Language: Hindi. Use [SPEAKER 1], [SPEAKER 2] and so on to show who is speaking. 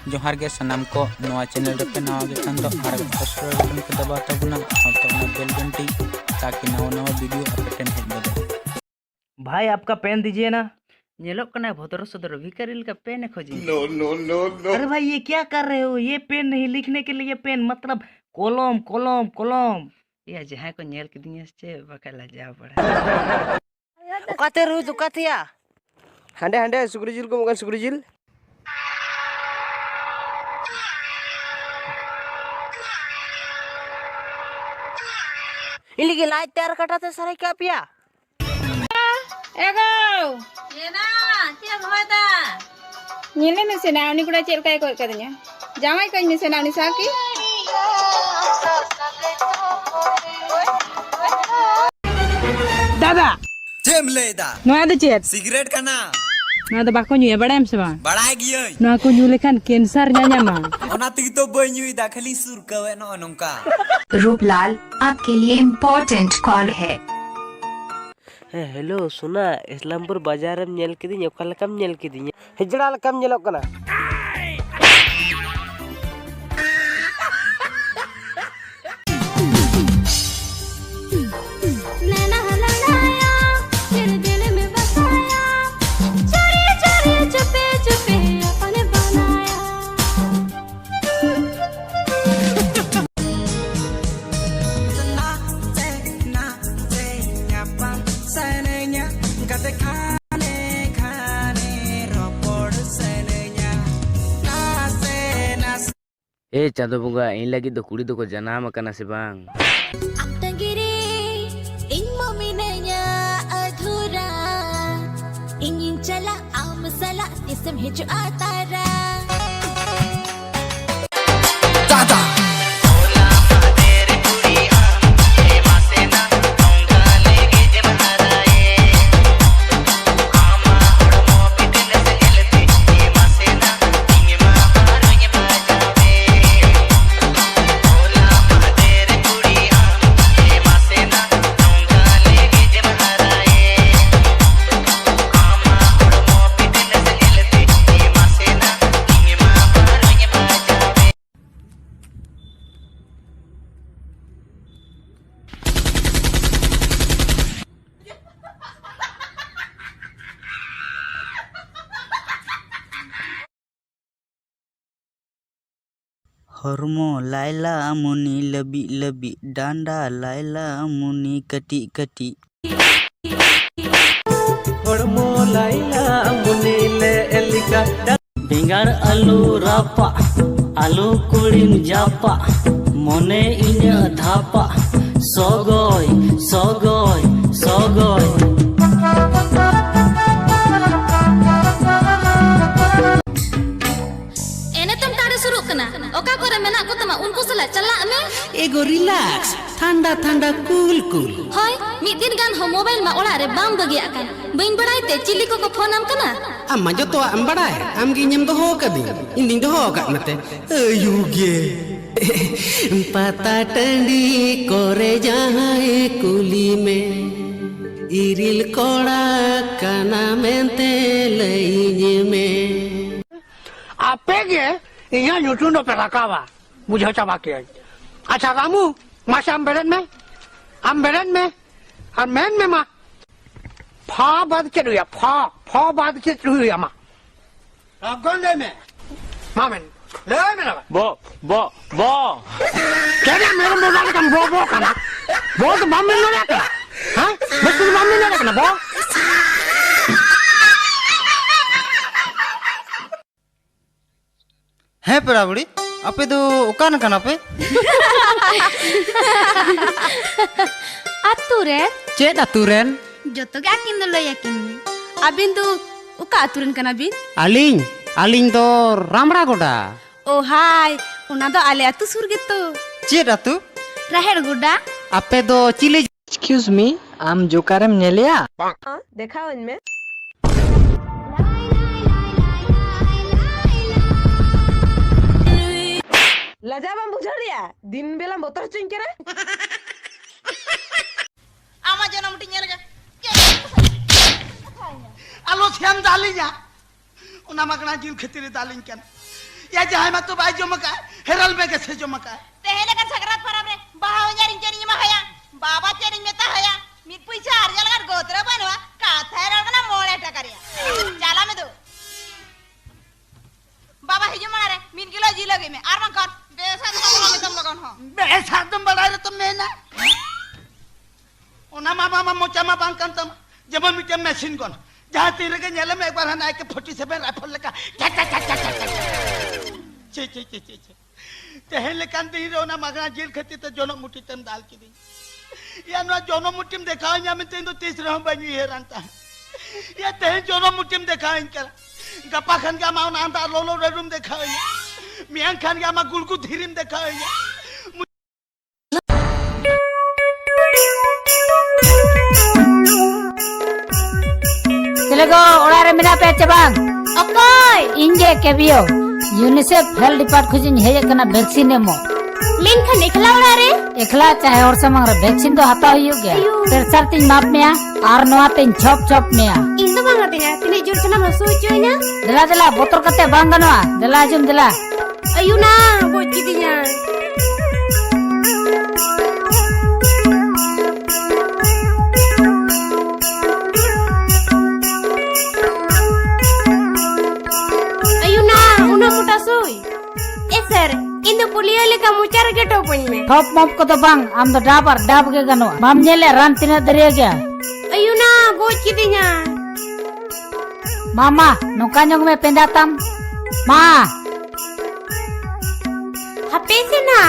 [SPEAKER 1] जोहार के सनाम को नवा चैनल पे नवा के खान दो और सब्सक्राइब बटन को दबा तबना और तो बेल घंटी ताकि नवा नवा वीडियो अपडेट हेज बदे।
[SPEAKER 2] भाई आपका पेन दीजिए ना। नेलोक कना भोदरो सदरो भिखारी का पेन खोजिए।
[SPEAKER 3] No no no no.
[SPEAKER 2] अरे भाई ये क्या कर रहे हो? ये पेन नहीं, लिखने के लिए पेन मतलब कलम कलम कलम। ये जहाँ को नेल के दिन से बकला जा पड़ा।
[SPEAKER 4] उकाते रू उकातिया हांडे हांडे सुग्री जिल को मगन सुग्री जिल इनकी लाइट तैयार कटाते सारे क्या पिया
[SPEAKER 5] एगो येना के भवाता नीले में से नावनी कुड़ा चेल काय कोई कदन्या जामाई कोई में से नावनी साकी दादा
[SPEAKER 6] जेम लेदा
[SPEAKER 5] नोया दे चेत
[SPEAKER 6] सिगरेट कना
[SPEAKER 5] नोया दे बाको न्यू बड़ायम से बा
[SPEAKER 6] बड़ाय गिय
[SPEAKER 5] नोया को न्यू लेखान कैंसर न्यामा
[SPEAKER 6] ओना तिग तो बन्युई दा खाली सुर कवे न अनंका।
[SPEAKER 7] रूपलाल आपके लिए इम्पोर्टेंट कॉल है।
[SPEAKER 4] हेलो सुना इस्लामपुर बाजार में नेल के दिन ओका लकम नेल के दिन हिजड़ा लकम नेलोक कना
[SPEAKER 8] ए चादो बुंगा इन लगी दो कुड़ी दो को जनाम कना से बांग
[SPEAKER 9] Aptangiri ing mominanya adhura ingin chala amsala isem hiju atara
[SPEAKER 6] दादा
[SPEAKER 1] हरमो लाइला मुनी लबी लबी डांडा लाइला मुनी कटी कटी
[SPEAKER 4] हरमो लाइला मुनी ले एलिका
[SPEAKER 2] बेंगार आलू रापा आलू कुड़ीम जापा मने इन्या धापा सगोय सगोय सगोय
[SPEAKER 9] ene tum tare suru kana oka kore mena ko tama unko sala chala me
[SPEAKER 2] एगो रिलैक्स ठंडा ठंडा cool cool
[SPEAKER 9] hoy mid din gan ho mobile ma ola re bam bagi akan bain badai te chili ko phone am kana
[SPEAKER 4] amma joto am badai am gi nyem doho kadi inding doho kat mate ayuge pata tandi kore jahae kuli me iril koda kana mente lainya me
[SPEAKER 10] APG iya nyusun do pelakawa मुझे चबा के अच्छा रामू माशा अम्बेरन में और मैन में मा फा बाद के रुया फा बाद के रुया मा गोंदे में मामन ले मेरा
[SPEAKER 8] बो बो बो
[SPEAKER 10] क्या मेरे मोबाइल का बो करना बो तो बम में ना करना हां बस तू बम में ना करना बो
[SPEAKER 1] है पराबड़ी आपे दो ओकान कना पे
[SPEAKER 5] aturen
[SPEAKER 4] ced aturen
[SPEAKER 5] joto ga kin do yakin abin du uka aturen kana bin
[SPEAKER 4] aling do ramra goda
[SPEAKER 5] oh hai una do ale atu sur gitu
[SPEAKER 4] ced atu
[SPEAKER 5] raher guda
[SPEAKER 4] ape do chile excuse me am jokarem nelia
[SPEAKER 5] देखा इनमें लजाबा बुझाड़िया दिन बेला मोतर चिंग करे
[SPEAKER 10] आमा जना मुटी नेल के आलो छेम डाली जा उना मगना जीव खेती रे डालिन केन या जहां में तो बाई जमका हेरल में कैसे जमका
[SPEAKER 5] तेhele kan sakrat parab re bahaw nyaring jering ma haya baba chering meta haya mit puisa arjal kan gotra banwa kathai ragna mole takariya chala me do baba hiju mare min kilo ji lagi me ar man kar besa tum logon ho
[SPEAKER 10] बेसा तुम बड़ा रे तुम मेना ओना मामा मामा मोचा मा बांग कंतम जब मिटे मशीन कोन जहां तीर के नेले में एक बार हना के 47 राइफल लगा चे चे चे चे तेहले कान दी रोना मगना जेल खती तो जोनो मुट्ठी तम दाल की दी या ना जोनो मुट्ठी में देखा या में तीन तो 30 रह बनी है रंता या ते जोनो मुट्ठी में देखा इनका गप्पा खान का मां ना लोलो रूम देखा मियां खान का मां गुलगु धीरिम देखा
[SPEAKER 5] Ciliko orare mina pe cabang okoy inje kebio UNICEF health depart khujin heje kana vaccine emo min khan ekla orare ekla chahe और samang re vaccine do hata hoyu ge pressure tin map mea ar noa tin chop chop mea indo bang atinya tini jur chana masu choina dela dela botor kate bang ganoa dela jum dela ayuna boj kidinya Top mop ko to bang am do dabar dab ge gano mam nyele ran tina dere ge ayuna goj kidinya mama nongka nyong me pendatam ma hape se na